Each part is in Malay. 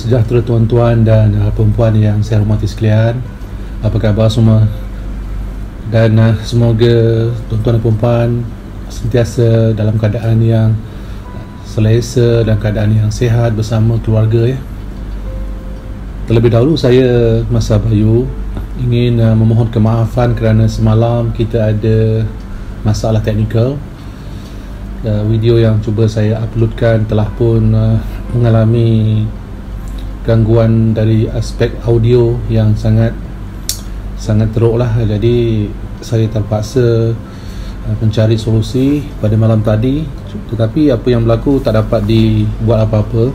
sejahtera tuan-tuan dan perempuan yang saya hormati sekalian. Apa khabar semua? Dan semoga tuan-tuan dan perempuan sentiasa dalam keadaan yang selesa dan keadaan yang sihat bersama keluarga ya. Terlebih dahulu saya Masa Bayu ingin memohon kemaafan kerana semalam kita ada masalah teknikal. Video yang cuba saya uploadkan telah pun mengalami gangguan dari aspek audio yang sangat teruk lah. Jadi saya terpaksa mencari solusi pada malam tadi, tetapi apa yang berlaku tak dapat dibuat apa-apa.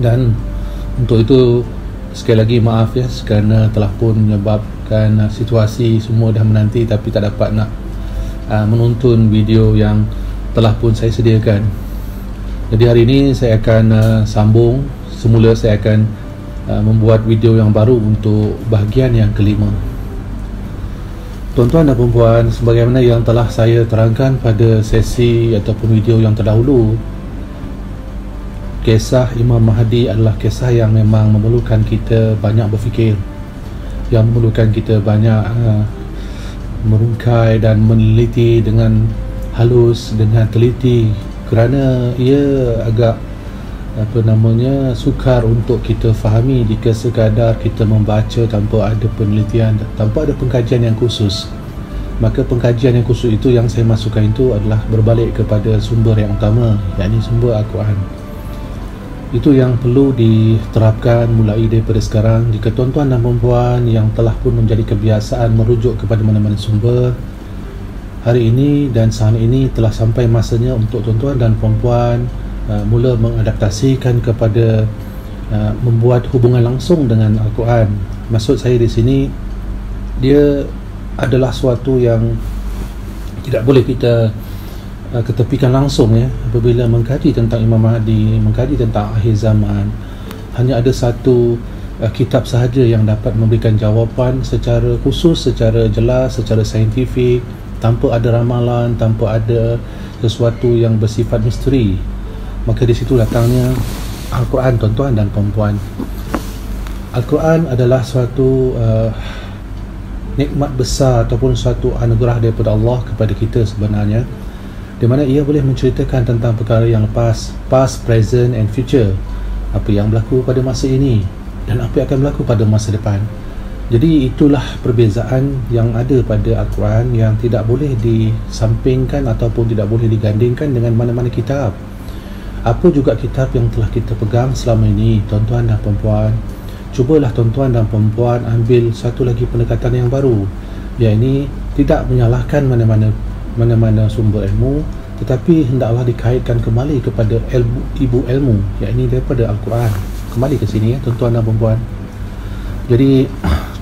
Dan untuk itu sekali lagi maaf ya, kerana telah pun menyebabkan situasi semua dah menanti tapi tak dapat nak menonton video yang telah pun saya sediakan. Jadi hari ini saya akan sambung. Semula saya akan membuat video yang baru untuk bahagian yang kelima. Tuan-tuan dan perempuan, sebagaimana yang telah saya terangkan pada sesi ataupun video yang terdahulu, kisah Imam Mahdi adalah kisah yang memang memerlukan kita banyak berfikir, yang memerlukan kita banyak merungkai dan meneliti dengan halus, dengan teliti, kerana ia agak sukar untuk kita fahami jika sekadar kita membaca tanpa ada penelitian, tanpa ada pengkajian yang khusus. Maka pengkajian yang khusus itu yang saya masukkan itu adalah berbalik kepada sumber yang utama, yakni sumber Al-Quran. Itu yang perlu diterapkan mulai daripada sekarang. Jika tuan-tuan dan perempuan yang telah pun menjadi kebiasaan merujuk kepada mana-mana sumber, hari ini dan saat ini telah sampai masanya untuk tuan-tuan dan perempuan mula mengadaptasikan kepada membuat hubungan langsung dengan Al-Quran. Maksud saya di sini, dia adalah suatu yang tidak boleh kita ketepikan langsung ya. Apabila mengkaji tentang Imam Mahdi, mengkaji tentang akhir zaman, hanya ada satu kitab sahaja yang dapat memberikan jawapan secara khusus, secara jelas, secara saintifik, tanpa ada ramalan, tanpa ada sesuatu yang bersifat misteri. Maka di situ datangnya Al-Quran, tuan-tuan dan perempuan. Al-Quran adalah suatu nikmat besar ataupun suatu anugerah daripada Allah kepada kita sebenarnya, di mana ia boleh menceritakan tentang perkara yang lepas, past, present and future. Apa yang berlaku pada masa ini dan apa yang akan berlaku pada masa depan. Jadi itulah perbezaan yang ada pada Al-Quran, yang tidak boleh disampingkan ataupun tidak boleh digandingkan dengan mana-mana kitab. Apa juga kitab yang telah kita pegang selama ini, tuan-tuan dan perempuan, cubalah tuan-tuan dan perempuan ambil satu lagi pendekatan yang baru, iaitu tidak menyalahkan mana-mana sumber ilmu, tetapi hendaklah dikaitkan kembali kepada ibu ilmu, iaitu daripada Al-Quran. Kembali ke sini ya, tuan-tuan dan perempuan. Jadi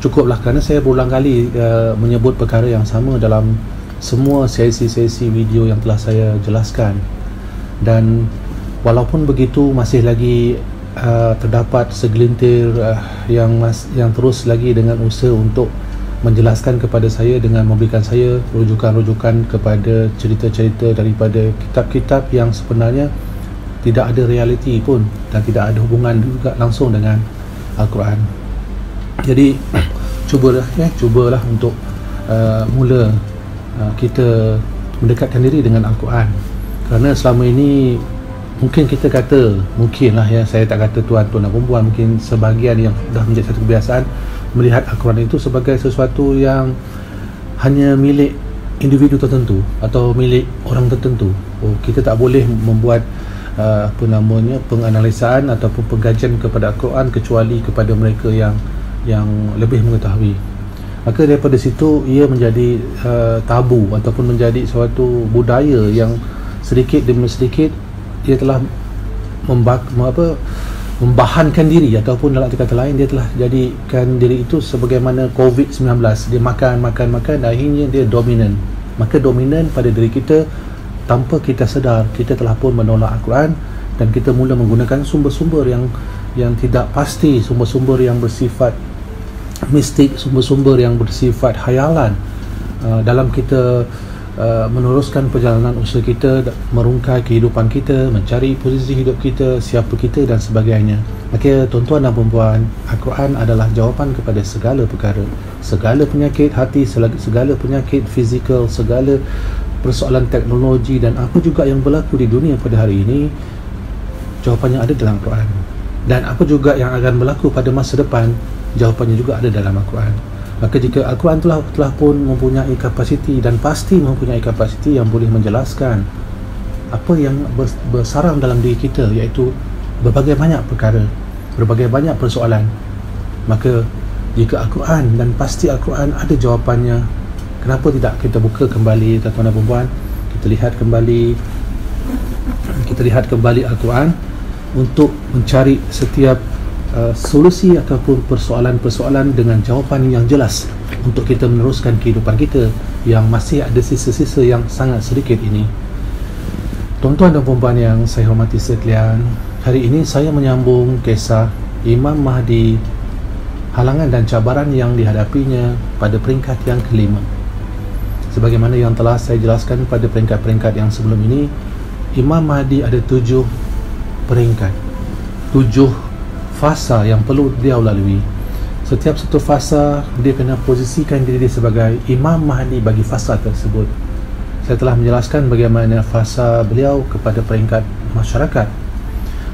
cukuplah, kerana saya berulang kali menyebut perkara yang sama dalam semua sesi-sesi video yang telah saya jelaskan. Dan walaupun begitu, masih lagi terdapat segelintir yang terus lagi dengan usaha untuk menjelaskan kepada saya dengan memberikan saya rujukan-rujukan kepada cerita-cerita daripada kitab-kitab yang sebenarnya tidak ada realiti pun dan tidak ada hubungan juga langsung dengan Al-Quran. Jadi cubalah untuk mula kita mendekatkan diri dengan Al-Quran. Kerana selama ini mungkin kita kata, mungkinlah ya, saya tak kata tuan-tuan dan perempuan, mungkin sebahagian yang dah menjadi satu kebiasaan melihat Al-Quran itu sebagai sesuatu yang hanya milik individu tertentu atau milik orang tertentu. Kita tak boleh membuat penganalisaan ataupun pengkajian kepada Al-Quran kecuali kepada mereka yang lebih mengetahui. Maka daripada situ ia menjadi tabu ataupun menjadi suatu budaya yang sedikit demi sedikit dia telah membahankan diri, ataupun dalam kata lain dia telah jadikan diri itu sebagaimana COVID-19. Dia makan, akhirnya dia dominan. Maka dominan pada diri kita tanpa kita sedar. Kita telah pun menolak Al-Quran dan kita mula menggunakan sumber-sumber yang tidak pasti, sumber-sumber yang bersifat mistik, sumber-sumber yang bersifat khayalan dalam kita meneruskan perjalanan usaha kita, merungkai kehidupan kita, mencari posisi hidup kita, siapa kita dan sebagainya. Maka tuan-tuan dan puan-puan, Al-Quran adalah jawapan kepada segala perkara, segala penyakit hati, segala penyakit fizikal, segala persoalan teknologi dan apa juga yang berlaku di dunia pada hari ini. Jawapannya ada dalam Al-Quran. Dan apa juga yang akan berlaku pada masa depan, jawapannya juga ada dalam Al-Quran. Maka jika Al-Quran telah pun mempunyai kapasiti dan pasti mempunyai kapasiti yang boleh menjelaskan apa yang bersarang dalam diri kita, iaitu berbagai banyak perkara, berbagai banyak persoalan, maka jika Al-Quran dan pasti Al-Quran ada jawapannya, kenapa tidak kita buka kembali, tuan-tuan dan puan-puan, kita lihat kembali Al-Quran untuk mencari setiap solusi ataupun persoalan-persoalan dengan jawapan yang jelas untuk kita meneruskan kehidupan kita yang masih ada sisa-sisa yang sangat sedikit ini. Tuan-tuan dan puan-puan yang saya hormati sekalian, hari ini saya menyambung kisah Imam Mahdi, halangan dan cabaran yang dihadapinya pada peringkat yang kelima. Sebagaimana yang telah saya jelaskan pada peringkat-peringkat yang sebelum ini, Imam Mahdi ada 7 peringkat, 7 fasa yang perlu beliau lalui. Setiap satu fasa dia kena posisikan diri dia sebagai Imam Mahdi bagi fasa tersebut. Saya telah menjelaskan bagaimana fasa beliau kepada peringkat masyarakat.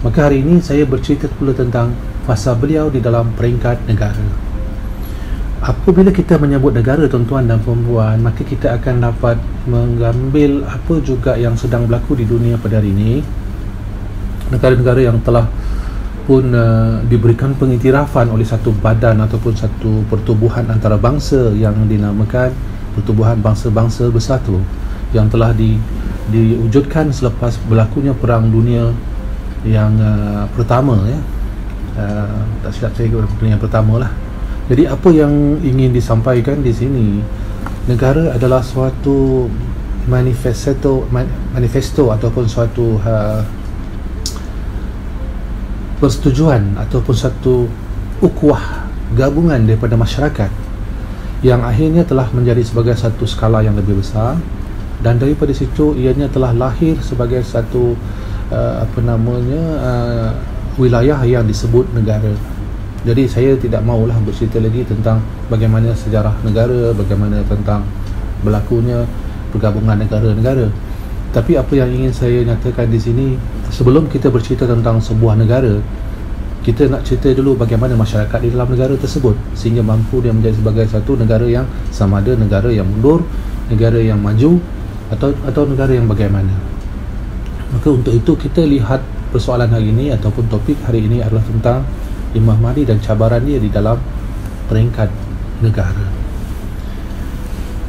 Maka hari ini saya bercerita pula tentang fasa beliau di dalam peringkat negara. Apabila kita menyebut negara, tuan-tuan dan puan-puan, maka kita akan dapat mengambil apa juga yang sedang berlaku di dunia pada hari ini. Negara-negara yang telah pun diberikan pengiktirafan oleh satu badan ataupun satu pertubuhan antarabangsa yang dinamakan Pertubuhan Bangsa-Bangsa Bersatu, yang telah diwujudkan selepas berlakunya Perang Dunia yang pertama, ya. Tak silap saya Perang yang pertama lah. Jadi apa yang ingin disampaikan di sini, negara adalah suatu manifesto ataupun suatu persetujuan ataupun satu ukhuwah gabungan daripada masyarakat yang akhirnya telah menjadi sebagai satu skala yang lebih besar, dan daripada situ ianya telah lahir sebagai satu wilayah yang disebut negara. Jadi saya tidak maulah bercerita lagi tentang bagaimana sejarah negara, bagaimana tentang berlakunya pergabungan negara-negara. Tapi apa yang ingin saya nyatakan di sini, sebelum kita bercerita tentang sebuah negara, kita nak cerita dulu bagaimana masyarakat di dalam negara tersebut sehingga mampu dia menjadi sebagai satu negara yang sama ada negara yang mundur, negara yang maju atau negara yang bagaimana. Maka untuk itu kita lihat persoalan hari ini ataupun topik hari ini adalah tentang Imam Mahdi dan cabaran dia di dalam peringkat negara.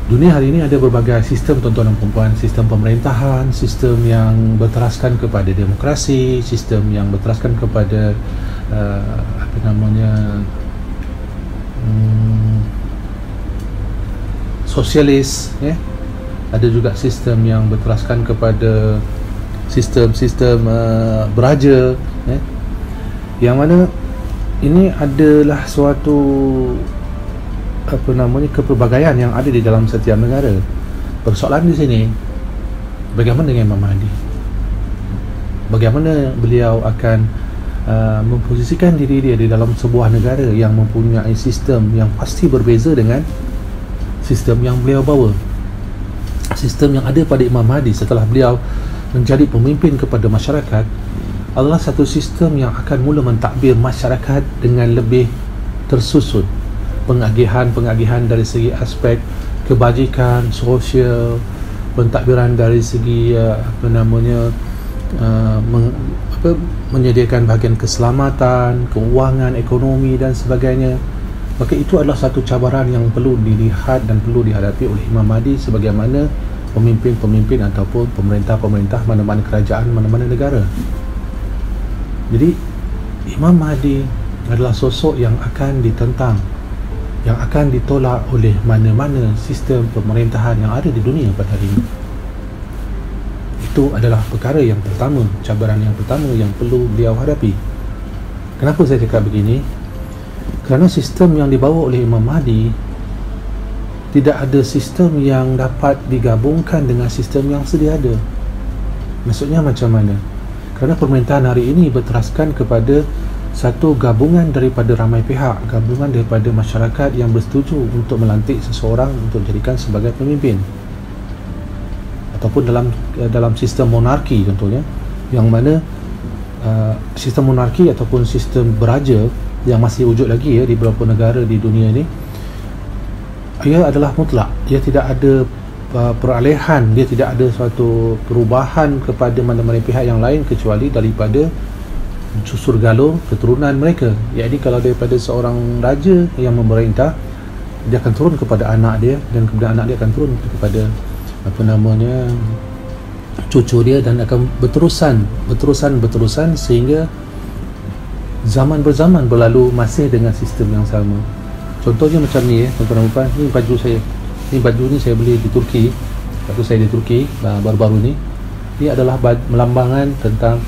Dunia hari ini ada berbagai sistem, tuan-tuan dan puan-puan. Sistem pemerintahan, sistem yang berteraskan kepada demokrasi, sistem yang berteraskan kepada sosialis, ya. Ada juga sistem yang berteraskan kepada sistem-sistem beraja, ya. Yang mana ini adalah suatu kepelbagaian yang ada di dalam setiap negara. Persoalan di sini, bagaimana dengan Imam Mahdi? Bagaimana beliau akan memposisikan diri dia di dalam sebuah negara yang mempunyai sistem yang pasti berbeza dengan sistem yang beliau bawa. Sistem yang ada pada Imam Mahdi setelah beliau menjadi pemimpin kepada masyarakat adalah satu sistem yang akan mula mentadbir masyarakat dengan lebih tersusun. Pengagihan dari segi aspek kebajikan sosial, pentadbiran dari segi menyediakan bahagian keselamatan, keuangan, ekonomi dan sebagainya. Maka itu adalah satu cabaran yang perlu dilihat dan perlu dihadapi oleh Imam Mahdi sebagaimana pemimpin-pemimpin ataupun pemerintah-pemerintah mana-mana kerajaan, mana-mana negara. Jadi Imam Mahdi adalah sosok yang akan ditentang, yang akan ditolak oleh mana-mana sistem pemerintahan yang ada di dunia pada hari ini. Itu adalah perkara yang pertama, cabaran yang pertama yang perlu beliau hadapi. Kenapa saya cakap begini? Kerana sistem yang dibawa oleh Imam Mahdi tidak ada sistem yang dapat digabungkan dengan sistem yang sedia ada. Maksudnya macam mana? Kerana pemerintahan hari ini berteraskan kepada satu gabungan daripada ramai pihak, gabungan daripada masyarakat yang bersetuju untuk melantik seseorang untuk dijadikan sebagai pemimpin, ataupun dalam sistem monarki contohnya, yang mana sistem monarki ataupun sistem beraja yang masih wujud lagi di beberapa negara di dunia ini, ia adalah mutlak. Ia tidak ada peralihan, dia tidak ada suatu perubahan kepada mana-mana pihak yang lain kecuali daripada susur galur keturunan mereka. Jadi kalau daripada seorang raja yang memerintah, dia akan turun kepada anak dia, dan kemudian anak dia akan turun kepada cucu dia, dan akan berterusan sehingga zaman berzaman berlalu masih dengan sistem yang sama. Contohnya macam ni tuan-tuan dan puan, ni baju saya. Ni baju ni saya beli di Turki. Waktu saya di Turki baru-baru ni. Ini adalah melambangkan tentang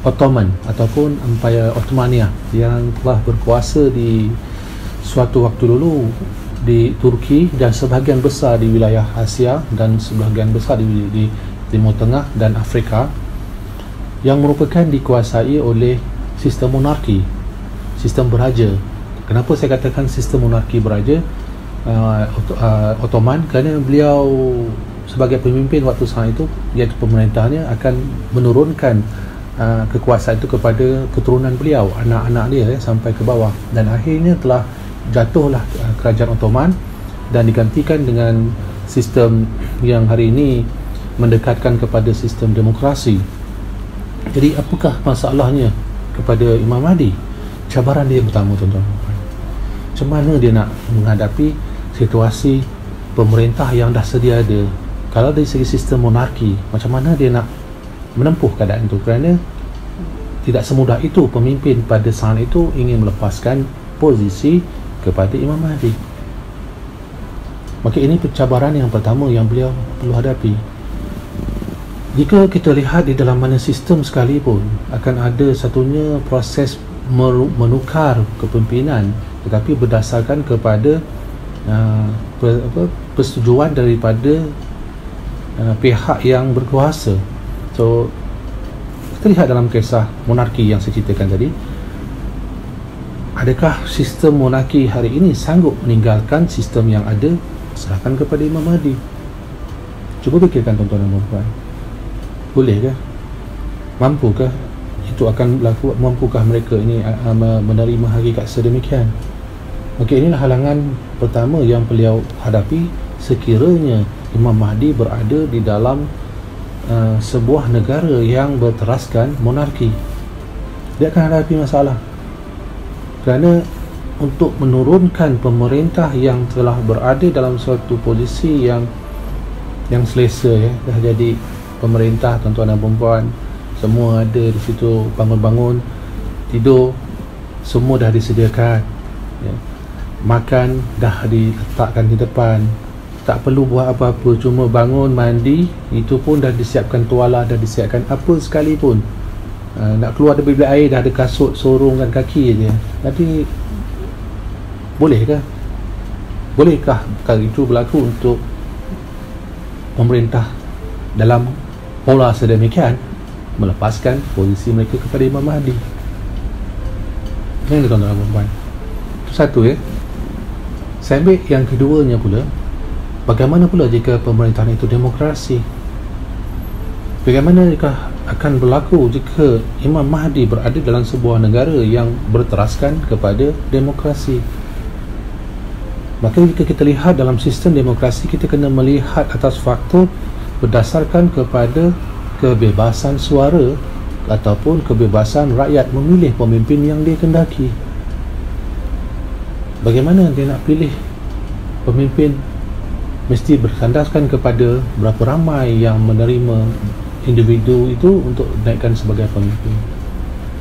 Ottoman ataupun Empire Ottomania yang telah berkuasa di suatu waktu dulu di Turki dan sebahagian besar di wilayah Asia dan sebahagian besar di Timur Tengah dan Afrika, yang merupakan dikuasai oleh sistem monarki, sistem beraja. Kenapa saya katakan sistem monarki beraja Ottoman? Kerana beliau sebagai pemimpin waktu saat itu, iaitu pemerintahnya akan menurunkan kekuasaan itu kepada keturunan beliau, anak-anak dia sampai ke bawah, dan akhirnya telah jatuhlah kerajaan Ottoman dan digantikan dengan sistem yang hari ini mendekatkan kepada sistem demokrasi. Jadi apakah masalahnya kepada Imam Mahdi? Cabaran dia pertama, tuan-tuan, macam mana dia nak menghadapi situasi pemerintah yang dah sedia ada? Kalau dari segi sistem monarki, macam mana dia nak menempuh keadaan itu? Kerana tidak semudah itu pemimpin pada saat itu ingin melepaskan posisi kepada Imam Mahdi. Maka ini pencabaran yang pertama yang beliau perlu hadapi. Jika kita lihat di dalam mana sistem sekalipun, akan ada satunya proses menukar kepimpinan, tetapi berdasarkan kepada persetujuan daripada pihak yang berkuasa. So kita lihat dalam kisah monarki yang saya ceritakan tadi, adakah sistem monarki hari ini sanggup meninggalkan sistem yang ada, serahkan kepada Imam Mahdi? Cuba fikirkan, tuan-tuan dan puan-puan, bolehkah? Mampukah itu akan berlaku? Mampukah mereka ini menerima hakikat sedemikian? Maka inilah halangan pertama yang beliau hadapi sekiranya Imam Mahdi berada di dalam sebuah negara yang berteraskan monarki. Dia akan hadapi masalah, kerana untuk menurunkan pemerintah yang telah berada dalam suatu posisi yang selesa, dah jadi pemerintah, tuan-tuan dan perempuan, semua ada di situ, bangun-bangun, tidur, semua dah disediakan, makan dah diletakkan di depan, tak perlu buat apa-apa, cuma bangun, mandi, itu pun dah disiapkan tuala, dah disiapkan apa sekalipun. Nak keluar dari bilik air dah ada kasut, sorongkan kaki je. Tapi bolehkah? Bolehkah kalau itu berlaku untuk pemerintah dalam pola sedemikian melepaskan posisi mereka kepada Imam Mahdi? Ini tuan-tuan dan puan-puan, itu satu. Saya ambil yang keduanya pula, bagaimana pula jika pemerintahan itu demokrasi? Bagaimana jika akan berlaku jika Imam Mahdi berada dalam sebuah negara yang berteraskan kepada demokrasi? Maka jika kita lihat dalam sistem demokrasi, kita kena melihat atas faktor berdasarkan kepada kebebasan suara ataupun kebebasan rakyat memilih pemimpin yang dia kendaki. Bagaimana dia nak pilih pemimpin? Mesti bersandaskan kepada berapa ramai yang menerima individu itu untuk dinaikkan sebagai pemimpin.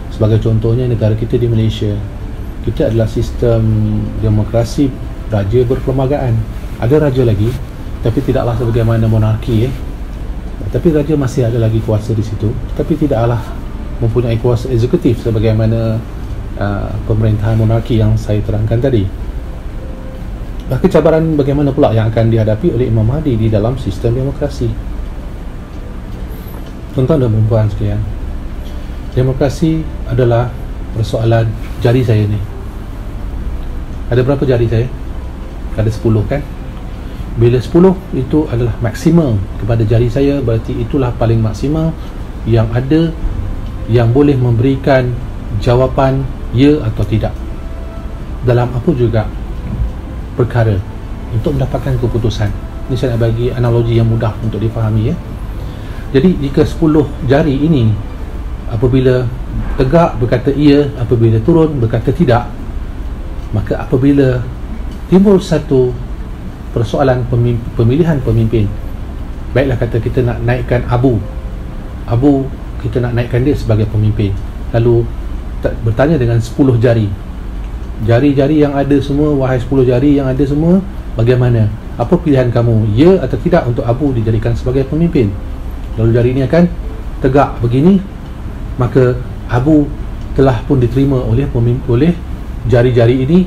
Sebagai contohnya negara kita di Malaysia, kita adalah sistem demokrasi raja berperlembagaan. Ada raja lagi, tapi tidaklah sebagaimana monarki. Tapi raja masih ada lagi kuasa di situ, tapi tidaklah mempunyai kuasa eksekutif sebagaimana pemerintahan monarki yang saya terangkan tadi. Maka cabaran bagaimana pula yang akan dihadapi oleh Imam Mahdi di dalam sistem demokrasi? Tuan-tuan dan puan sekalian, demokrasi adalah persoalan jari saya ni. Ada berapa jari saya? Ada 10 kan? Bila 10 itu adalah maksimum kepada jari saya, berarti itulah paling maksimal yang ada, yang boleh memberikan jawapan ya atau tidak dalam apa juga perkara untuk mendapatkan keputusan. Ini saya nak bagi analogi yang mudah untuk difahami ya. Jadi jika 10 jari ini apabila tegak berkata iya, apabila turun berkata tidak, maka apabila timbul satu persoalan pemilihan pemimpin, baiklah kata kita nak naikkan Abu, kita nak naikkan dia sebagai pemimpin, lalu bertanya dengan 10 jari, jari-jari yang ada semua, wahai 10 jari yang ada semua, bagaimana? Apa pilihan kamu? Ya atau tidak untuk Abu dijadikan sebagai pemimpin? Lalu jari ini akan tegak begini, maka Abu telah pun diterima oleh jari-jari ini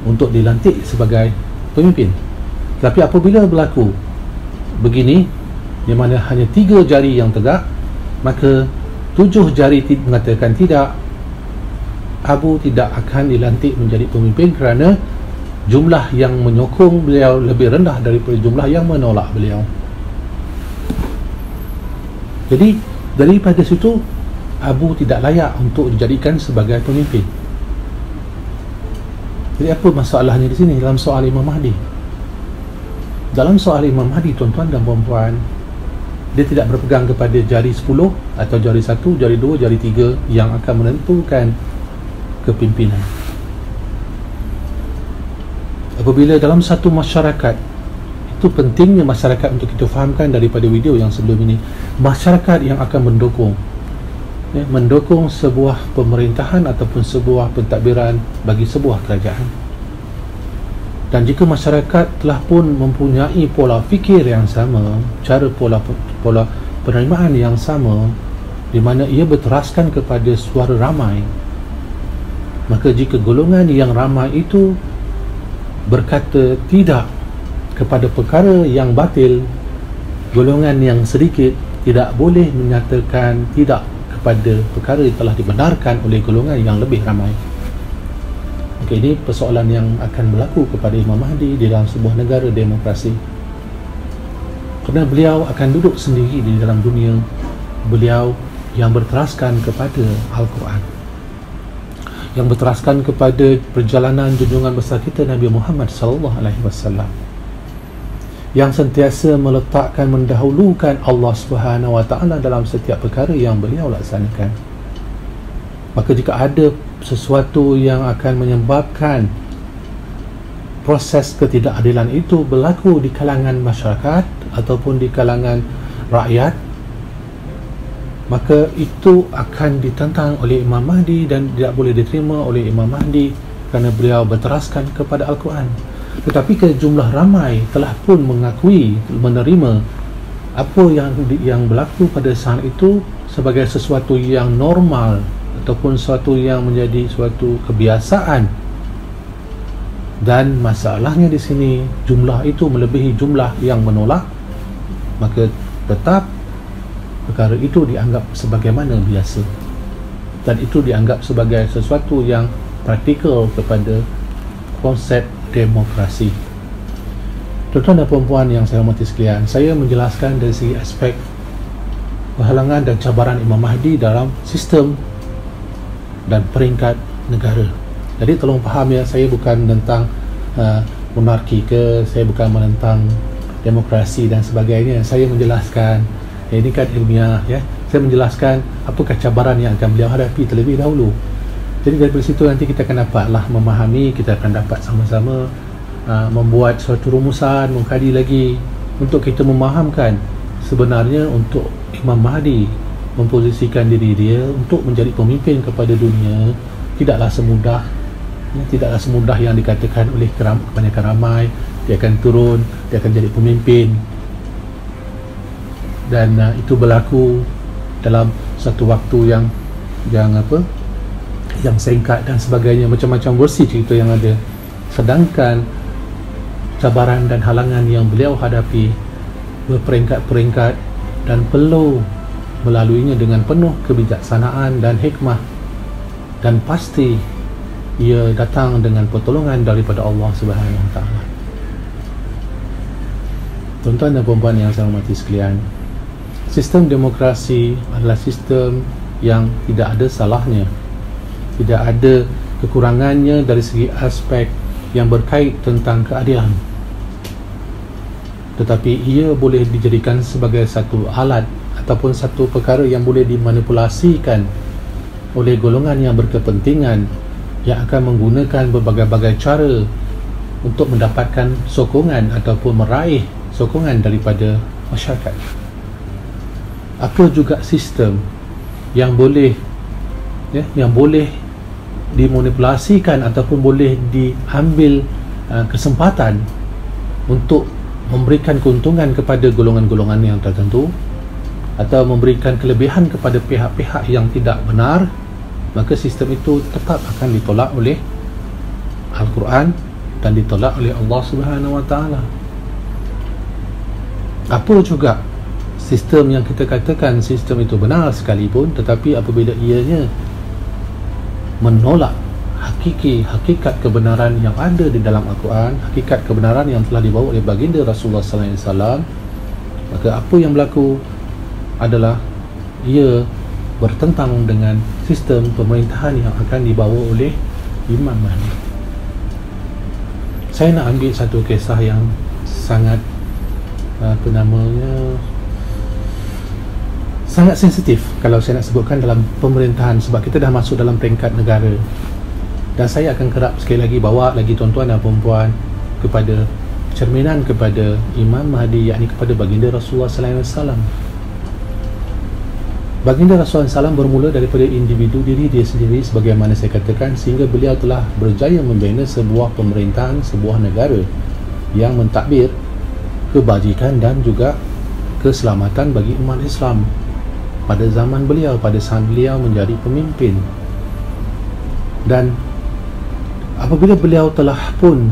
untuk dilantik sebagai pemimpin. Tapi apabila berlaku begini, di mana hanya 3 jari yang tegak, maka 7 jari mengatakan tidak, Abu tidak akan dilantik menjadi pemimpin kerana jumlah yang menyokong beliau lebih rendah daripada jumlah yang menolak beliau. Jadi daripada situ, Abu tidak layak untuk dijadikan sebagai pemimpin. Jadi apa masalahnya di sini dalam soal Imam Mahdi? Dalam soal Imam Mahdi, tuan-tuan dan puan-puan, dia tidak berpegang kepada jari 10 atau jari 1, jari 2, jari 3 yang akan menentukan kepimpinan. Apabila dalam satu masyarakat, itu pentingnya masyarakat untuk kita fahamkan daripada video yang sebelum ini, masyarakat yang akan mendukung sebuah pemerintahan ataupun sebuah pentadbiran bagi sebuah kerajaan. Dan jika masyarakat telah pun mempunyai pola fikir yang sama, cara pola penerimaan yang sama, di mana ia berteraskan kepada suara ramai, maka jika golongan yang ramai itu berkata tidak kepada perkara yang batil, golongan yang sedikit tidak boleh menyatakan tidak kepada perkara yang telah dibenarkan oleh golongan yang lebih ramai. Okay, ini persoalan yang akan berlaku kepada Imam Mahdi di dalam sebuah negara demokrasi, kerana beliau akan duduk sendiri di dalam dunia, beliau yang berteraskan kepada Al-Quran, yang berteraskan kepada perjalanan junjungan besar kita Nabi Muhammad SAW, yang sentiasa meletakkan, mendahulukan Allah Subhanahu Wa Taala dalam setiap perkara yang beliau laksanakan. Maka jika ada sesuatu yang akan menyebabkan proses ketidakadilan itu berlaku di kalangan masyarakat ataupun di kalangan rakyat, maka itu akan ditentang oleh Imam Mahdi dan tidak boleh diterima oleh Imam Mahdi kerana beliau berteraskan kepada Al-Quran. Tetapi jumlah ramai telah pun mengakui, menerima apa yang berlaku pada saat itu sebagai sesuatu yang normal ataupun sesuatu yang menjadi suatu kebiasaan. Dan masalahnya di sini, jumlah itu melebihi jumlah yang menolak, maka tetap perkara itu dianggap sebagaimana biasa, dan itu dianggap sebagai sesuatu yang praktikal kepada konsep demokrasi. Tuan-tuan dan puan-puan yang saya hormati sekalian, saya menjelaskan dari segi aspek penghalangan dan cabaran Imam Mahdi dalam sistem dan peringkat negara. Jadi tolong faham ya, saya bukan menentang monarki ke, saya bukan menentang demokrasi dan sebagainya. Saya menjelaskan, ini kan ilmiah ya, saya menjelaskan apakah cabaran yang akan beliau hadapi terlebih dahulu. Jadi dari situ nanti kita akan dapatlah memahami, kita akan dapat sama-sama membuat suatu rumusan, mengkaji lagi untuk kita memahamkan sebenarnya untuk Imam Mahdi memposisikan diri dia untuk menjadi pemimpin kepada dunia tidaklah semudah yang dikatakan oleh kebanyakan ramai. Dia akan turun, dia akan jadi pemimpin, dan itu berlaku dalam satu waktu yang singkat dan sebagainya, macam-macam versi cerita yang ada. Sedangkan cabaran dan halangan yang beliau hadapi berperingkat-peringkat dan perlu melaluinya dengan penuh kebijaksanaan dan hikmah, dan pasti ia datang dengan pertolongan daripada Allah Subhanahu Wa Taala. Tuan-tuan dan puan-puan yang saya hormati sekalian, sistem demokrasi adalah sistem yang tidak ada salahnya, tidak ada kekurangannya dari segi aspek yang berkait tentang keadilan, tetapi ia boleh dijadikan sebagai satu alat ataupun satu perkara yang boleh dimanipulasikan oleh golongan yang berkepentingan yang akan menggunakan berbagai-bagai cara untuk mendapatkan sokongan ataupun meraih sokongan daripada masyarakat. Apa juga sistem yang boleh yang boleh dimanipulasikan ataupun boleh diambil kesempatan untuk memberikan keuntungan kepada golongan-golongan yang tertentu atau memberikan kelebihan kepada pihak-pihak yang tidak benar, maka sistem itu tetap akan ditolak oleh Al-Quran dan ditolak oleh Allah Subhanahu Wa Taala. Apa juga sistem yang kita katakan sistem itu benar sekalipun, tetapi apabila ianya menolak hakikat kebenaran yang ada di dalam Al-Quran, hakikat kebenaran yang telah dibawa oleh baginda Rasulullah sallallahu alaihi wasallam, maka apa yang berlaku adalah ia bertentang dengan sistem pemerintahan yang akan dibawa oleh Imam Mahdi. Saya nak ambil satu kisah yang sangat sangat sensitif kalau saya nak sebutkan dalam pemerintahan, sebab kita dah masuk dalam peringkat negara, dan saya akan kerap sekali lagi bawa lagi tuan-tuan dan perempuan kepada cerminan kepada Imam Mahdi, yakni kepada baginda Rasulullah sallallahu alaihi wasallam. Baginda Rasulullah SAW bermula daripada individu diri dia sendiri, sebagaimana saya katakan, sehingga beliau telah berjaya membina sebuah pemerintahan, sebuah negara yang mentadbir kebajikan dan juga keselamatan bagi umat Islam pada zaman beliau, pada saat beliau menjadi pemimpin. Dan apabila beliau telah pun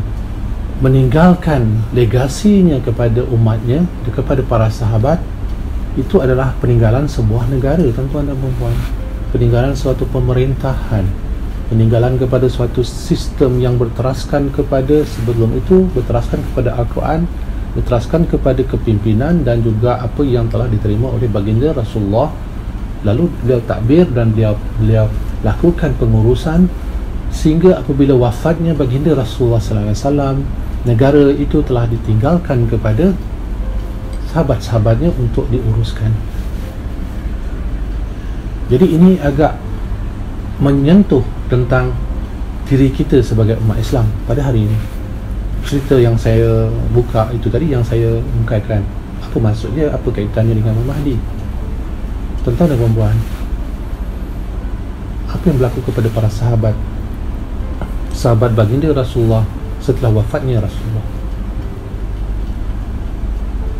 meninggalkan legasinya kepada umatnya, kepada para sahabat, itu adalah peninggalan sebuah negara, tuan-tuan dan puan-puan, peninggalan suatu pemerintahan, peninggalan kepada suatu sistem yang berteraskan kepada, sebelum itu berteraskan kepada Al-Quran, berteraskan kepada kepimpinan dan juga apa yang telah diterima oleh baginda Rasulullah. Lalu beliau takbir dan beliau lakukan pengurusan, sehingga apabila wafatnya baginda Rasulullah sallallahu alaihi wasallam, negara itu telah ditinggalkan kepada sahabat-sahabatnya untuk diuruskan. Jadi ini agak menyentuh tentang diri kita sebagai umat Islam pada hari ini. Cerita yang saya buka itu tadi, yang saya ungkapkan, apa maksudnya, apa kaitannya dengan Imam Mahdi? Tuan-tuan dan puan-puan, apa yang berlaku kepada para sahabat baginda Rasulullah setelah wafatnya Rasulullah?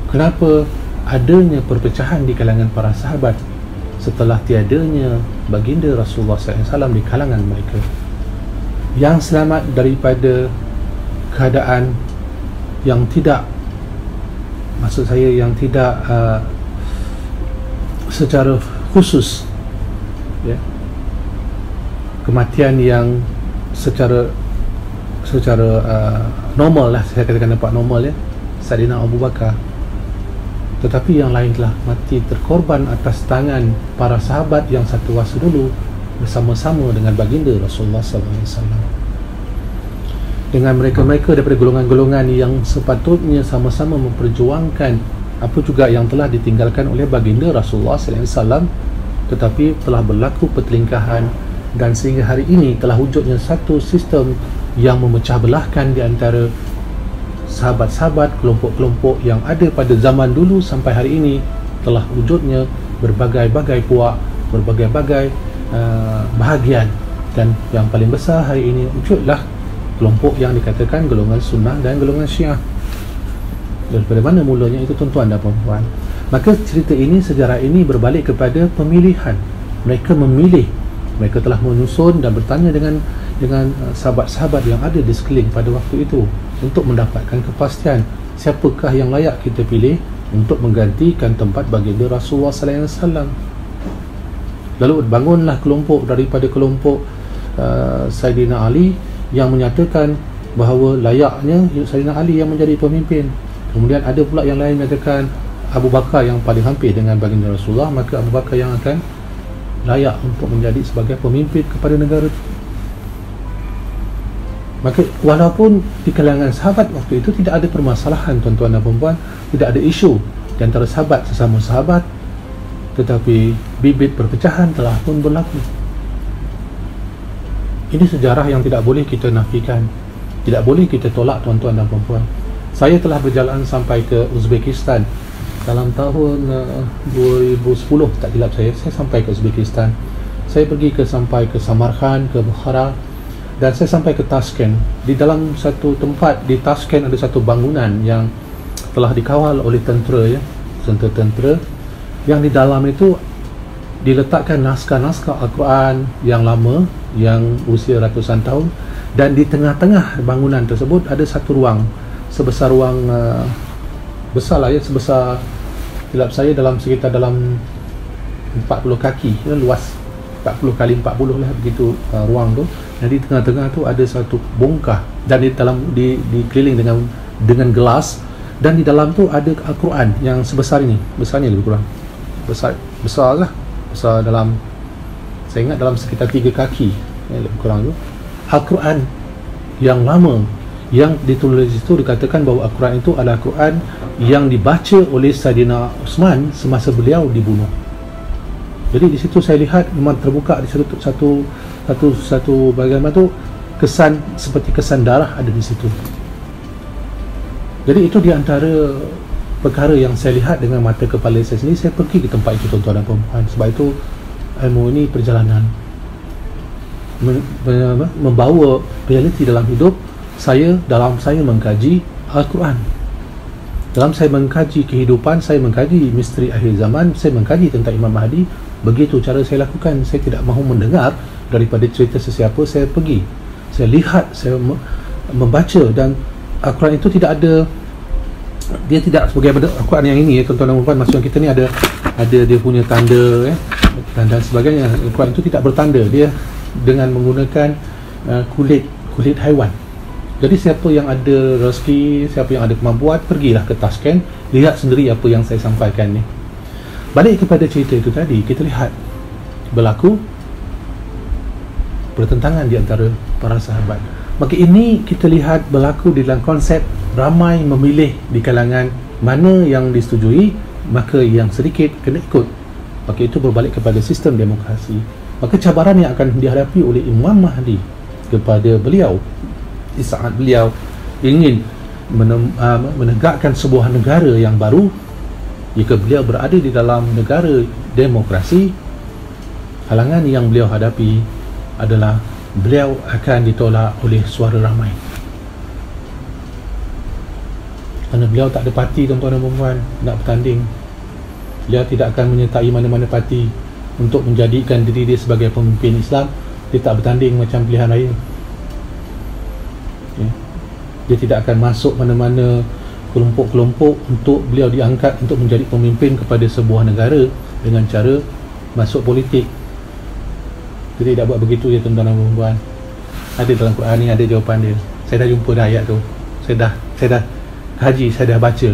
Kenapa adanya perpecahan di kalangan para sahabat setelah tiadanya baginda Rasulullah SAW di kalangan mereka? Yang selamat daripada keadaan yang tidak, maksud saya yang tidak secara khusus, kematian yang secara normal lah, saya katakan nampak normal, Saidina Abu Bakar. Tetapi yang lain telah mati terkorban atas tangan para sahabat yang satu masa dulu bersama-sama dengan baginda Rasulullah SAW, dengan mereka-mereka daripada golongan-golongan yang sepatutnya sama-sama memperjuangkan apa juga yang telah ditinggalkan oleh baginda Rasulullah SAW, tetapi telah berlaku pertelingkahan, dan sehingga hari ini telah wujudnya satu sistem yang memecah belahkan di antara sahabat-sahabat, kelompok-kelompok yang ada pada zaman dulu sampai hari ini. Telah wujudnya berbagai-bagai puak, berbagai-bagai bahagian, dan yang paling besar hari ini wujudlah kelompok yang dikatakan golongan sunnah dan golongan syiah. Daripada mana mulanya itu, tuan-tuan dan puan-puan? Maka cerita ini, sejarah ini berbalik kepada pemilihan. Mereka memilih, mereka telah menyusun dan bertanya dengan sahabat-sahabat yang ada di sekeliling pada waktu itu. untuk mendapatkan kepastian siapakah yang layak kita pilih untuk menggantikan tempat baginda Rasulullah sallallahu alaihi wasallam. Lalu bangunlah kelompok daripada kelompok Saidina Ali yang menyatakan bahawa layaknya Saidina Ali yang menjadi pemimpin. Kemudian ada pula yang lain menyatakan Abu Bakar yang paling hampir dengan baginda Rasulullah, maka Abu Bakar yang akan layak untuk menjadi sebagai pemimpin kepada negara. Maka walaupun di kalangan sahabat waktu itu tidak ada permasalahan, tuan-tuan dan puan-puan, tidak ada isu di antara sahabat sesama sahabat, tetapi bibit perpecahan telah pun berlaku. Ini sejarah yang tidak boleh kita nafikan, tidak boleh kita tolak, tuan-tuan dan puan-puan. Saya telah berjalan sampai ke Uzbekistan dalam tahun 2010 tak silap saya sampai ke Uzbekistan. Saya pergi sampai ke Samarkand, ke Bukhara, dan saya sampai ke Tashkent. Di dalam satu tempat di Tashkent ada satu bangunan yang telah dikawal oleh tentera, tentera yang di dalam itu diletakkan naskah-naskah Al-Quran yang lama, yang usia ratusan tahun, dan di tengah-tengah bangunan tersebut ada satu ruang sebesar ruang besar lah ya, sebesar silap saya sekitar dalam 40 kaki ya, luas 40 kali 40 lah begitu ruang tu. Dan di tengah-tengah tu ada satu bongkah, dan di dalam dikeliling dengan gelas, dan di dalam tu ada Al-Quran yang sebesar ini, besarnya lebih kurang besar lah, besar dalam, saya ingat dalam sekitar 3 kaki ya, lebih kurang tu, Al-Quran yang lama yang ditulis itu. Dikatakan bahawa Al-Quran itu adalah Al-Quran yang dibaca oleh Saidina Uthman semasa beliau dibunuh. Jadi di situ saya lihat memang terbuka di satu bagaimana tu kesan, seperti kesan darah ada di situ. Jadi itu di antara perkara yang saya lihat dengan mata kepala saya sendiri. Saya pergi ke tempat itu, tuan-tuan dan puan-puan. Sebab itu ilmu ini perjalanan membawa realiti dalam hidup saya, dalam saya mengkaji Al-Quran, dalam saya mengkaji kehidupan, saya mengkaji misteri akhir zaman, saya mengkaji tentang Imam Mahdi. Begitu cara saya lakukan. Saya tidak mahu mendengar daripada cerita sesiapa. Saya pergi, saya lihat, saya membaca. Dan Al-Quran itu tidak ada, dia tidak sebagai Al-Quran yang ini ya, tuan-tuan dan puan, maksud kita ni ada dia punya tanda ya, dan sebagainya. Al-Quran itu tidak bertanda, dia dengan menggunakan kulit haiwan. Jadi siapa yang ada rezeki, siapa yang ada kemampuan, pergilah ke Tashkent, lihat sendiri apa yang saya sampaikan ni. Balik kepada cerita itu tadi, kita lihat berlaku pertentangan di antara para sahabat. Maka ini kita lihat berlaku di dalam konsep ramai memilih di kalangan mana yang disetujui, maka yang sedikit kena ikut. Maka itu berbalik kepada sistem demokrasi. Maka cabaran yang akan dihadapi oleh Imam Mahdi kepada beliau di saat beliau ingin menegakkan sebuah negara yang baru, jika beliau berada di dalam negara demokrasi, halangan yang beliau hadapi adalah beliau akan ditolak oleh suara ramai. Kerana beliau tak ada parti, tuan-tuan dan puan, nak bertanding. Beliau tidak akan menyertai mana-mana parti untuk menjadikan diri dia sebagai pemimpin Islam. Dia tak bertanding macam pilihan raya. Dia tidak akan masuk mana-mana kelompok-kelompok untuk beliau diangkat untuk menjadi pemimpin kepada sebuah negara dengan cara masuk politik. Dia tidak buat begitu ya, tuan-tuan dan puan. Ada dalam Quran ni, ada jawapan dia. Saya dah jumpa dah ayat tu. Saya dah kaji, saya dah baca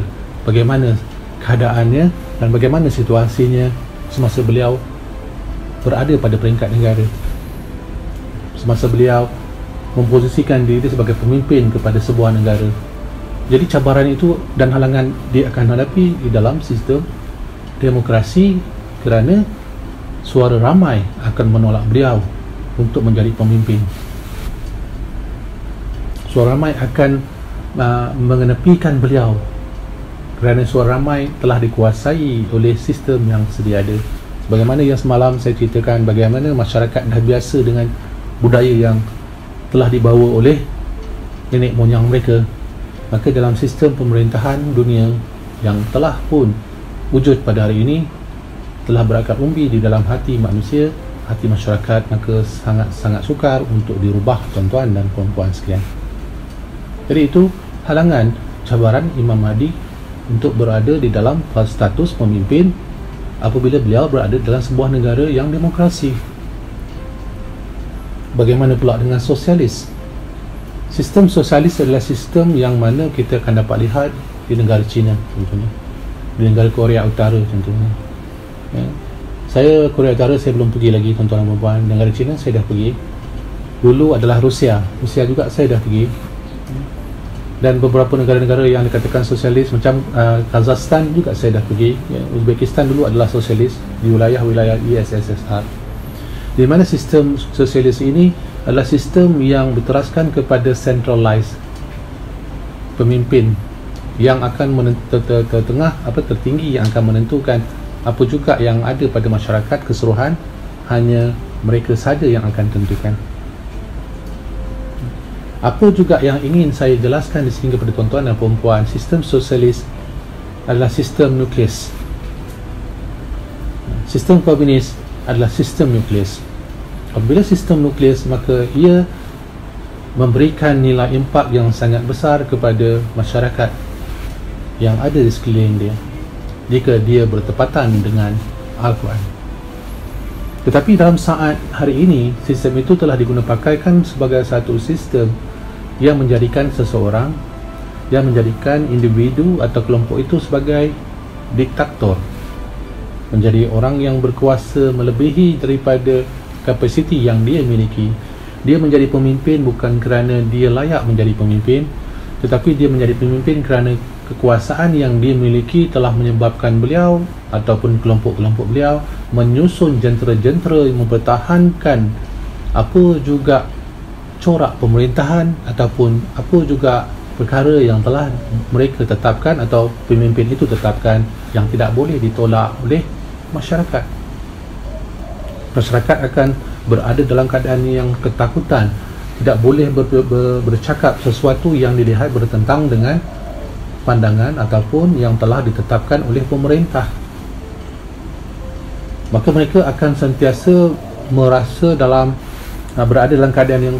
bagaimana keadaannya dan bagaimana situasinya semasa beliau berada pada peringkat negara, semasa beliau memposisikan diri sebagai pemimpin kepada sebuah negara. Jadi cabaran itu dan halangan dia akan hadapi di dalam sistem demokrasi, kerana suara ramai akan menolak beliau untuk menjadi pemimpin. Suara ramai akan mengenepikan beliau kerana suara ramai telah dikuasai oleh sistem yang sedia ada. Sebagaimana yang semalam saya ceritakan, bagaimana masyarakat dah biasa dengan budaya yang telah dibawa oleh nenek moyang mereka. Maka dalam sistem pemerintahan dunia yang telah pun wujud pada hari ini, telah berakar umbi di dalam hati manusia, hati masyarakat, maka sangat-sangat sukar untuk dirubah, tuan-tuan dan puan-puan sekalian. Jadi itu halangan, cabaran Imam Mahdi untuk berada di dalam status pemimpin apabila beliau berada dalam sebuah negara yang demokrasi. Bagaimana pula dengan sosialis? Sistem sosialis adalah sistem yang mana kita akan dapat lihat di negara China contohnya, di negara Korea Utara contohnya. Saya Korea Utara saya belum pergi lagi tuan-tuan dan puan. Negara China saya dah pergi. Dulu adalah Rusia juga saya dah pergi. Dan beberapa negara-negara yang dikatakan sosialis macam Kazakhstan juga saya dah pergi. Uzbekistan dulu adalah sosialis di wilayah-wilayah USSR. Di mana sistem sosialis ini adalah sistem yang berteraskan kepada centralized pemimpin yang akan tertinggi yang akan menentukan apa juga yang ada pada masyarakat keseluruhan, hanya mereka saja yang akan tentukan. Apa juga yang ingin saya jelaskan di sini kepada tuan-tuan dan puan-puan, sistem sosialis adalah sistem nukleus. Sistem komunis adalah sistem nukleus. Apabila sistem nukleus, maka ia memberikan nilai impak yang sangat besar kepada masyarakat yang ada di sekeliling dia jika dia bertepatan dengan Al-Quran. Tetapi dalam saat hari ini, sistem itu telah digunakan sebagai satu sistem yang menjadikan seseorang, yang menjadikan individu atau kelompok itu sebagai diktator, menjadi orang yang berkuasa melebihi daripada kapasiti yang dia miliki. Dia menjadi pemimpin bukan kerana dia layak menjadi pemimpin, tetapi dia menjadi pemimpin kerana kekuasaan yang dia miliki telah menyebabkan beliau ataupun kelompok-kelompok beliau menyusun jentera-jentera yang mempertahankan apa juga corak pemerintahan ataupun apa juga perkara yang telah mereka tetapkan atau pemimpin itu tetapkan, yang tidak boleh ditolak oleh masyarakat. Masyarakat akan berada dalam keadaan yang ketakutan, tidak boleh bercakap sesuatu yang dilihat bertentang dengan pandangan ataupun yang telah ditetapkan oleh pemerintah. Maka mereka akan sentiasa merasa berada dalam keadaan yang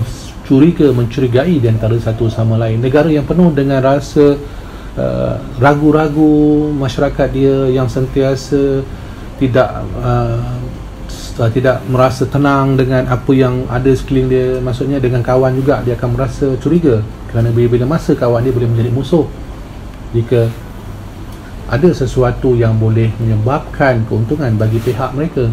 mencurigai di antara satu sama lain. Negara yang penuh dengan rasa ragu-ragu, masyarakat dia yang sentiasa tidak merasa tenang dengan apa yang ada sekeliling dia. Maksudnya dengan kawan juga dia akan merasa curiga, kerana bila-bila masa kawan dia boleh menjadi musuh jika ada sesuatu yang boleh menyebabkan keuntungan bagi pihak mereka.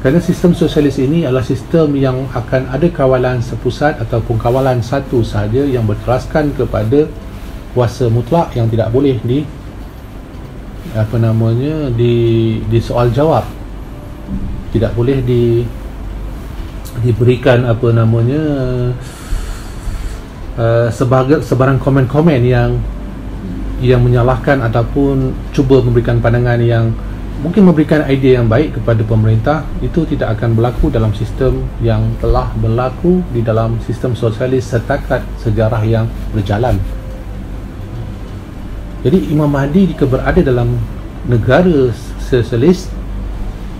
Kerana sistem sosialis ini adalah sistem yang akan ada kawalan sepusat ataupun kawalan satu sahaja yang berteraskan kepada kuasa mutlak yang tidak boleh di soal jawab, tidak boleh diberikan sebarang komen-komen yang menyalahkan ataupun cuba memberikan pandangan yang mungkin memberikan idea yang baik kepada pemerintah. Itu tidak akan berlaku dalam sistem yang telah berlaku di dalam sistem sosialis setakat sejarah yang berjalan. Jadi Imam Mahdi jika berada dalam negara sosialis,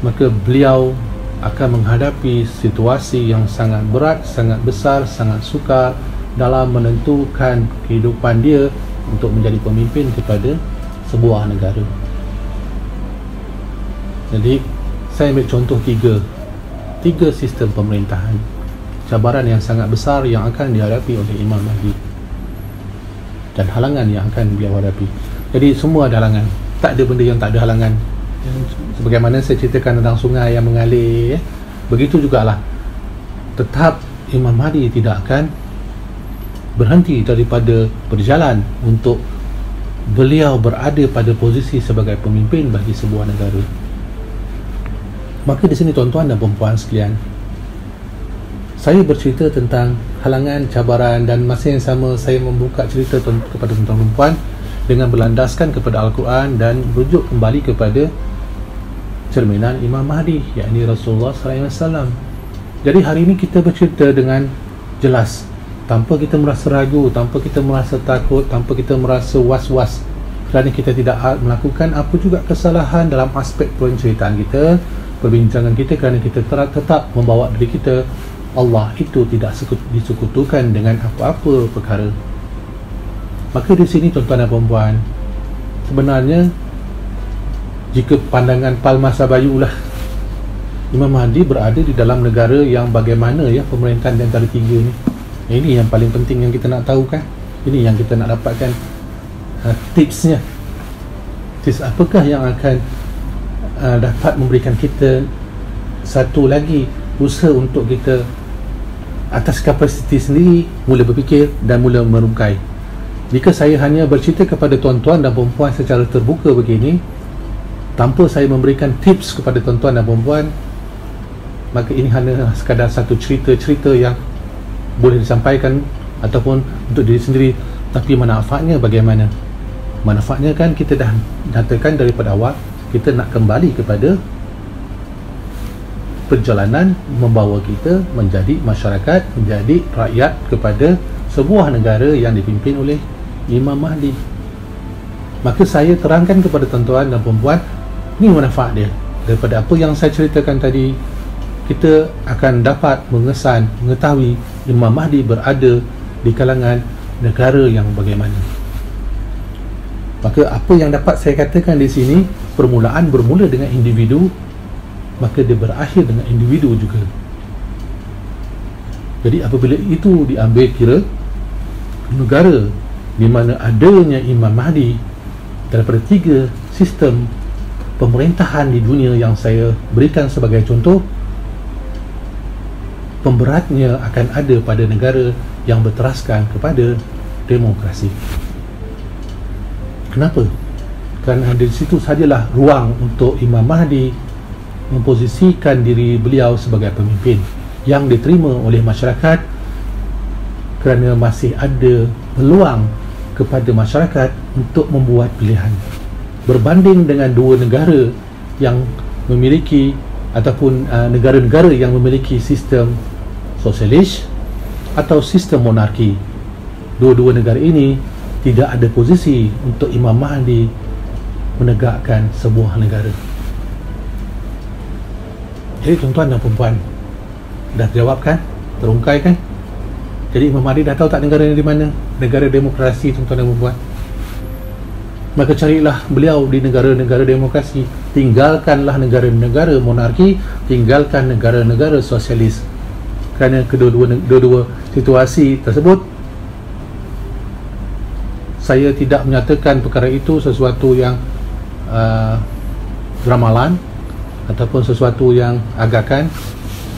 maka beliau akan menghadapi situasi yang sangat berat, sangat besar, sangat sukar dalam menentukan kehidupan dia untuk menjadi pemimpin kepada sebuah negara. Jadi saya ambil contoh tiga sistem pemerintahan, cabaran yang sangat besar yang akan dihadapi oleh Imam Mahdi dan halangan yang akan beliau hadapi. Jadi semua ada halangan, tak ada benda yang tak ada halangan. Sebagaimana saya ceritakan tentang sungai yang mengalir, begitu jugalah tetap Imam Mahdi tidak akan berhenti daripada berjalan untuk beliau berada pada posisi sebagai pemimpin bagi sebuah negara. Maka di sini tuan-tuan dan puan-puan sekalian, saya bercerita tentang halangan, cabaran, dan masa yang sama saya membuka cerita kepada tuan-tuan dan puan dengan berlandaskan kepada Al-Quran dan rujuk kembali kepada cerminan Imam Mahdi, yakni Rasulullah SAW. Jadi hari ini kita bercerita dengan jelas, tanpa kita merasa ragu, tanpa kita merasa takut, tanpa kita merasa was-was, kerana kita tidak melakukan apa juga kesalahan dalam aspek penceritaan kita, perbincangan kita, kerana kita tetap membawa diri kita, Allah itu tidak disekutukan dengan apa-apa perkara. Maka di sini tuan-tuan dan puan-puan, sebenarnya jika pandangan Palma Sabayu lah, Imam Mahdi berada di dalam negara yang bagaimana ya pemerintahan di antara tiga ni. Ini yang paling penting yang kita nak tahu kan. Ini yang kita nak dapatkan tipsnya. Tips apakah yang akan dapat memberikan kita satu lagi usaha untuk kita atas kapasiti sendiri mula berfikir dan mula merungkai. Jika saya hanya bercerita kepada tuan-tuan dan puan-puan secara terbuka begini, tanpa saya memberikan tips kepada tuan-tuan dan puan-puan, maka ini hanya sekadar satu cerita-cerita yang boleh disampaikan ataupun untuk diri sendiri, tapi manfaatnya bagaimana? Manfaatnya kan kita dah nyatakan daripada awal, kita nak kembali kepada perjalanan membawa kita menjadi masyarakat, menjadi rakyat kepada sebuah negara yang dipimpin oleh Imam Mahdi. Maka saya terangkan kepada tuan-tuan dan puan-puan, ni manfaat dia. Daripada apa yang saya ceritakan tadi, kita akan dapat mengetahui Imam Mahdi berada di kalangan negara yang bagaimana. Maka apa yang dapat saya katakan di sini, permulaan bermula dengan individu, maka dia berakhir dengan individu juga. Jadi apabila itu diambil kira, negara di mana adanya Imam Mahdi daripada tiga sistem pemerintahan di dunia yang saya berikan sebagai contoh, pemberatnya akan ada pada negara yang berteraskan kepada demokrasi. Kenapa? Kerana di situ sajalah ruang untuk Imam Mahdi memposisikan diri beliau sebagai pemimpin yang diterima oleh masyarakat, kerana masih ada peluang kepada masyarakat untuk membuat pilihan. Berbanding dengan dua negara yang memiliki ataupun negara-negara yang memiliki sistem sosialis atau sistem monarki, dua-dua negara ini tidak ada posisi untuk Imam Mahdi menegakkan sebuah negara. Jadi tuan-tuan dan puan-puan, dah terjawab kan? Terungkai kan? Jadi Imam Mahdi dah tahu tak negara di mana? Negara demokrasi, tuan-tuan dan puan-puan. Maka carilah beliau di negara-negara demokrasi. Tinggalkanlah negara-negara monarki, tinggalkan negara-negara sosialis. Kerana kedua-dua situasi tersebut, saya tidak menyatakan perkara itu sesuatu yang ramalan ataupun sesuatu yang agakan,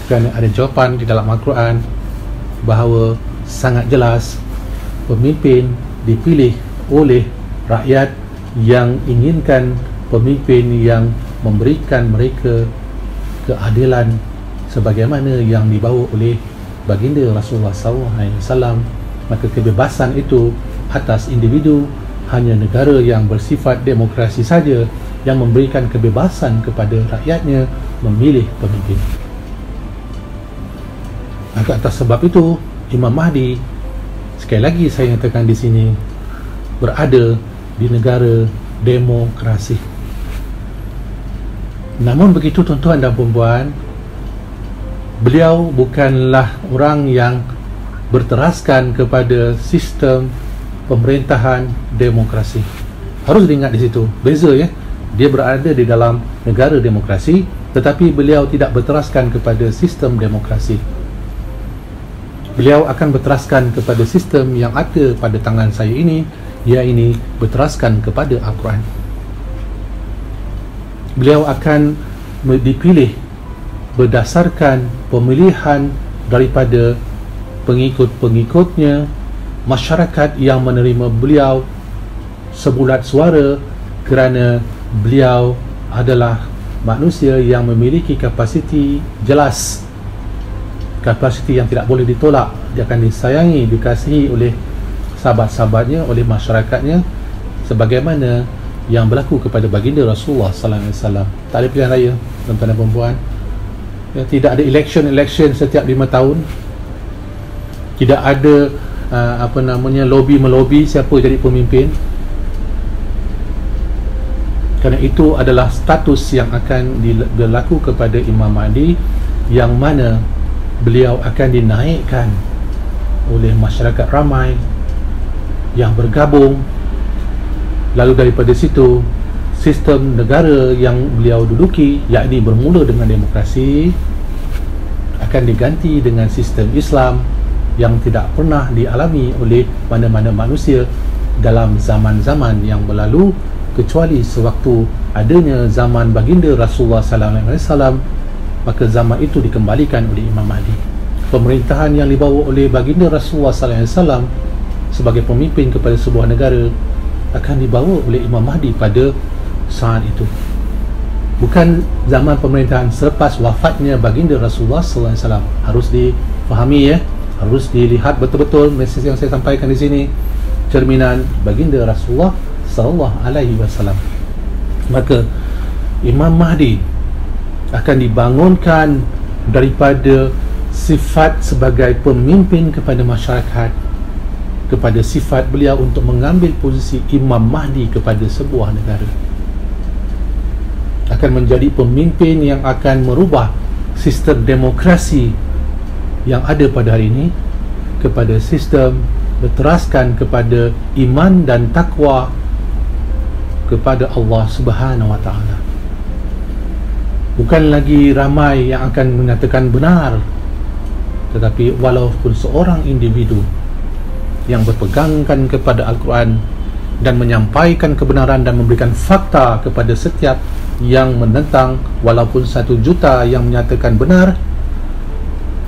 kerana ada jawapan di dalam Al-Quran bahawa sangat jelas pemimpin dipilih oleh rakyat yang inginkan pemimpin yang memberikan mereka keadilan sebagaimana yang dibawa oleh baginda Rasulullah SAW. Maka kebebasan itu atas individu, hanya negara yang bersifat demokrasi saja yang memberikan kebebasan kepada rakyatnya memilih pemimpin. Maka atas sebab itu Imam Mahdi, sekali lagi saya nyatakan di sini, berada di negara demokrasi. Namun begitu tuan-tuan dan puan-puan, beliau bukanlah orang yang berteraskan kepada sistem pemerintahan demokrasi. Harus diingat di situ, beza ya. Dia berada di dalam negara demokrasi, tetapi beliau tidak berteraskan kepada sistem demokrasi. Beliau akan berteraskan kepada sistem yang ada pada tangan saya ini, iaitu berteraskan kepada Al-Quran. Beliau akan dipilih berdasarkan pemilihan daripada pengikut-pengikutnya, masyarakat yang menerima beliau sebulat suara, kerana beliau adalah manusia yang memiliki kapasiti jelas, kapasiti yang tidak boleh ditolak. Dia akan disayangi, dikasihi oleh sahabat-sahabatnya, oleh masyarakatnya, sebagaimana yang berlaku kepada baginda Rasulullah SAW. Tak ada pilihan raya, tuan-tuan dan puan-puan. Ya, tidak ada election setiap 5 tahun. Tidak ada lobby siapa jadi pemimpin. Kerana itu adalah status yang akan berlaku kepada Imam Mahdi, yang mana beliau akan dinaikkan oleh masyarakat ramai yang bergabung. Lalu daripada situ, sistem negara yang beliau duduki, yakni bermula dengan demokrasi, akan diganti dengan sistem Islam yang tidak pernah dialami oleh mana-mana manusia dalam zaman-zaman yang berlalu, kecuali sewaktu adanya zaman baginda Rasulullah sallallahu alaihi wasallam. Maka zaman itu dikembalikan oleh Imam Mahdi. Pemerintahan yang dibawa oleh baginda Rasulullah sallallahu alaihi wasallam sebagai pemimpin kepada sebuah negara akan dibawa oleh Imam Mahdi pada saat itu. Bukan zaman pemerintahan selepas wafatnya baginda Rasulullah sallallahu alaihi wasallam. Harus difahami, ya, harus dilihat betul-betul mesej yang saya sampaikan di sini, cerminan baginda Rasulullah sallallahu alaihi wasallam. Maka Imam Mahdi akan dibangunkan daripada sifat sebagai pemimpin kepada masyarakat kepada sifat beliau untuk mengambil posisi Imam Mahdi kepada sebuah negara. Akan menjadi pemimpin yang akan merubah sistem demokrasi yang ada pada hari ini kepada sistem berteraskan kepada iman dan takwa kepada Allah Subhanahu wa taala. Bukan lagi ramai yang akan menyatakan benar, tetapi walaupun seorang individu yang berpegangkan kepada Al-Quran dan menyampaikan kebenaran dan memberikan fakta kepada setiap yang menentang, walaupun 1 juta yang menyatakan benar,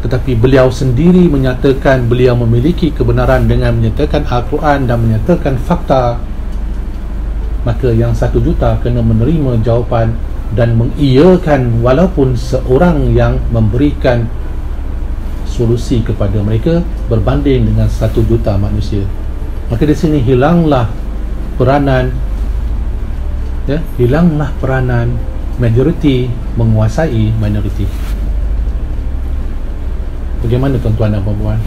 tetapi beliau sendiri menyatakan beliau memiliki kebenaran dengan menyatakan Al-Quran dan menyatakan fakta, maka yang 1 juta kena menerima jawapan dan mengiyakan walaupun seorang yang memberikan solusi kepada mereka berbanding dengan 1 juta manusia. Maka di sini hilanglah peranan, ya, hilanglah peranan majoriti menguasai minoriti. Bagaimana tuan-tuan dan puan-puan?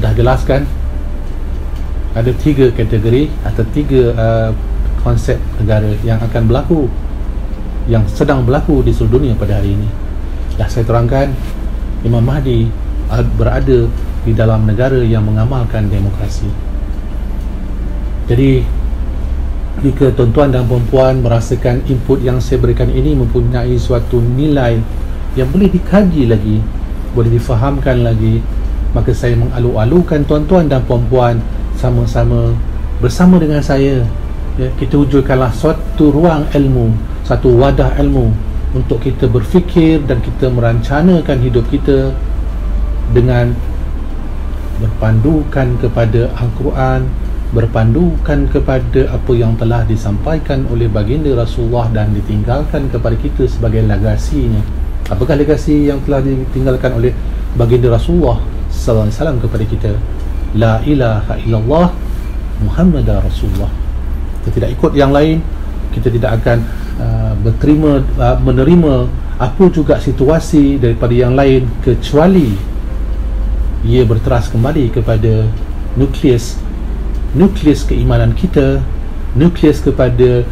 Dah jelas kan? Ada 3 kategori atau 3 konsep negara yang akan berlaku, yang sedang berlaku di seluruh dunia pada hari ini. Dah saya terangkan, Imam Mahdi berada di dalam negara yang mengamalkan demokrasi. Jadi jika tuan-tuan dan puan-puan merasakan input yang saya berikan ini mempunyai suatu nilai yang boleh dikaji lagi, boleh difahamkan lagi, maka saya mengalu-alukan tuan-tuan dan puan-puan sama-sama bersama dengan saya, ya, kita wujudkanlah suatu ruang ilmu, satu wadah ilmu untuk kita berfikir dan kita merancanakan hidup kita dengan berpandukan kepada Al-Quran, berpandukan kepada apa yang telah disampaikan oleh baginda Rasulullah dan ditinggalkan kepada kita sebagai legasinya. Apakah legasi yang telah ditinggalkan oleh baginda Rasulullah sallallahu alaihi wasallam kepada kita? La ilaha illallah Muhammadar Rasulullah. Kita tidak ikut yang lain, kita tidak akan menerima apa juga situasi daripada yang lain kecuali ia berteras kembali kepada nukleus keimanan kita, nukleus kepada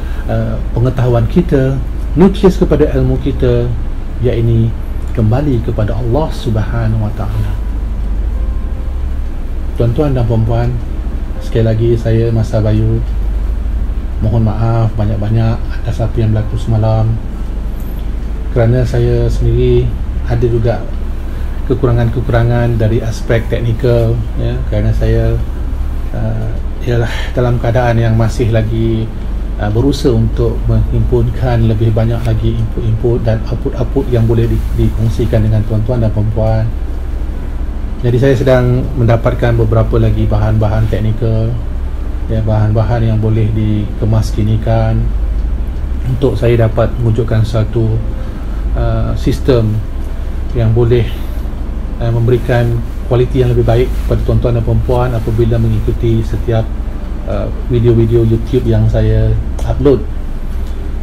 pengetahuan kita, nukleus kepada ilmu kita, iaitu kembali kepada Allah Subhanahu wa taala. Tuan-tuan dan puan-puan, sekali lagi saya Masa Bayu mohon maaf banyak-banyak atas apa yang berlaku semalam, kerana saya sendiri ada juga kekurangan-kekurangan dari aspek teknikal, ya, kerana saya ialah dalam keadaan yang masih lagi berusaha untuk menghimpunkan lebih banyak lagi input-input dan output-output yang boleh dikongsikan dengan tuan-tuan dan puan-puan. Jadi saya sedang mendapatkan beberapa lagi bahan-bahan teknikal, ya, bahan-bahan yang boleh dikemaskinikan untuk saya dapat mewujudkan satu sistem yang boleh memberikan kualiti yang lebih baik kepada tuan-tuan dan puan-puan apabila mengikuti setiap video-video YouTube yang saya upload.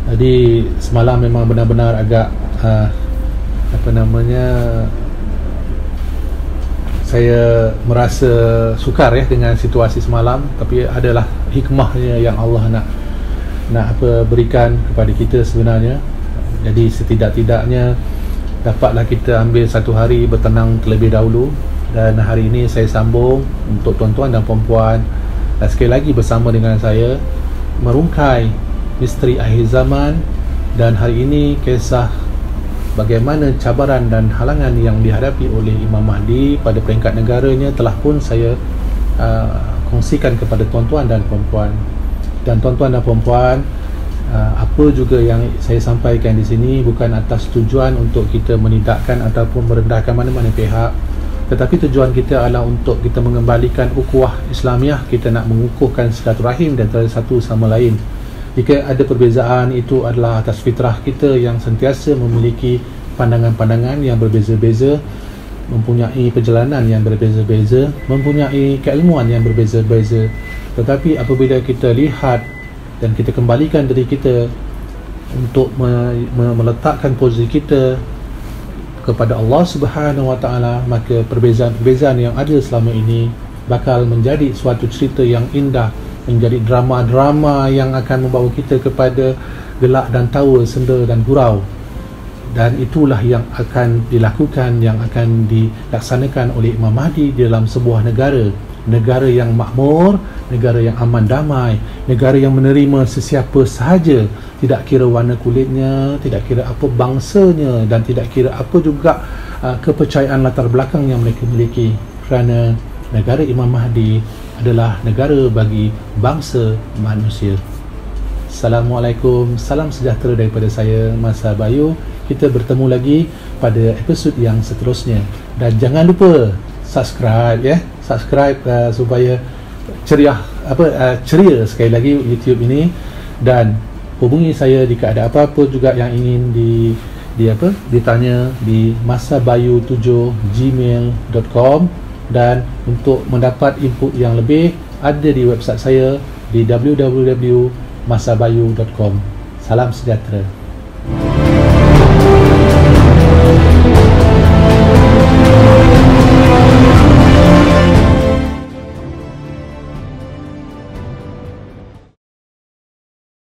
Jadi semalam memang benar-benar agak saya merasa sukar, ya, dengan situasi semalam, tapi adalah hikmahnya yang Allah nak berikan kepada kita sebenarnya. Jadi setidak-tidaknya dapatlah kita ambil 1 hari bertenang terlebih dahulu Dan hari ini saya sambung untuk tuan-tuan dan puan-puan, sekali lagi bersama dengan saya merungkai misteri akhir zaman. Dan hari ini kisah bagaimana cabaran dan halangan yang dihadapi oleh Imam Mahdi pada peringkat negaranya telah pun saya kongsikan kepada tuan-tuan dan puan-puan. Dan tuan-tuan dan puan-puan, apa juga yang saya sampaikan di sini bukan atas tujuan untuk kita menidakkan ataupun merendahkan mana-mana pihak, tetapi tujuan kita adalah untuk kita mengembalikan ukhuwah Islamiah. Kita nak mengukuhkan silaturahim di antara satu sama lain. Jika ada perbezaan, itu adalah atas fitrah kita yang sentiasa memiliki pandangan-pandangan yang berbeza-beza, mempunyai perjalanan yang berbeza-beza, mempunyai keilmuan yang berbeza-beza. Tetapi apabila kita lihat dan kita kembalikan diri kita untuk meletakkan posisi kita kepada Allah Subhanahu Wa Taala, maka perbezaan-perbezaan yang ada selama ini bakal menjadi suatu cerita yang indah, menjadi drama-drama yang akan membawa kita kepada gelak dan tawa, senda dan gurau. Dan itulah yang akan dilakukan, yang akan dilaksanakan oleh Imam Mahdi di dalam sebuah negara yang makmur, negara yang aman damai, negara yang menerima sesiapa sahaja, tidak kira warna kulitnya, tidak kira apa bangsanya, dan tidak kira apa juga kepercayaan latar belakang yang mereka miliki. Kerana negara Imam Mahdi adalah negara bagi bangsa manusia. Assalamualaikum, salam sejahtera daripada saya, Masa Bayu. Kita bertemu lagi pada episod yang seterusnya. Dan jangan lupa subscribe, ya. Subscribe supaya ceria sekali lagi YouTube ini. Dan hubungi saya jika ada apa-apa juga yang ingin ditanya di masabayu7@gmail.com. Dan untuk mendapat input yang lebih, ada di website saya di www.masabayu.com. Salam sejahtera.